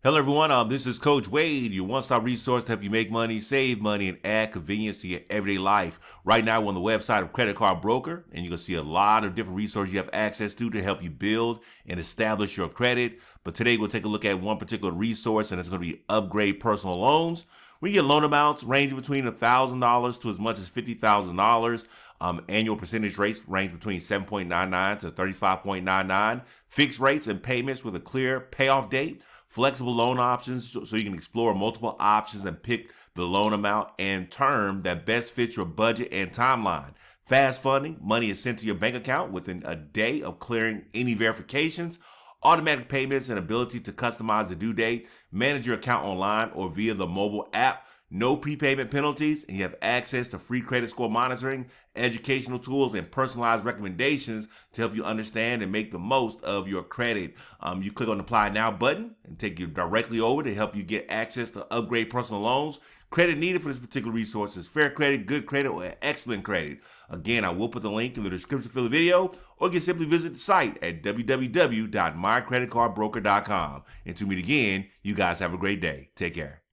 Hello, everyone. This is Coach Wade, your one-stop resource to help you make money, save money, and add convenience to your everyday life. Right now, we're on the website of Credit Card Broker, and you're going to see a lot of different resources you have access to help you build and establish your credit. But today, we'll take a look at one particular resource, and it's going to be upgrade personal loans. We get loan amounts ranging between $1,000 to as much as $50,000. Annual percentage rates range between 7.99 to 35.99. Fixed rates and payments with a clear payoff date. Flexible loan options so you can explore multiple options and pick the loan amount and term that best fits your budget and timeline. Fast funding, money is sent to your bank account within a day of clearing any verifications. Automatic payments and ability to customize the due date. Manage your account online or via the mobile app. No prepayment penalties, and you have access to free credit score monitoring, educational tools, and personalized recommendations to help you understand and make the most of your credit. You click on the Apply Now button and take you directly over to help you get access to upgrade personal loans. Credit needed for this particular resource is fair credit, good credit, or excellent credit. Again, I will put the link in the description for the video, or you can simply visit the site at www.mycreditcardbroker.com. Until we meet again, you guys have a great day. Take care.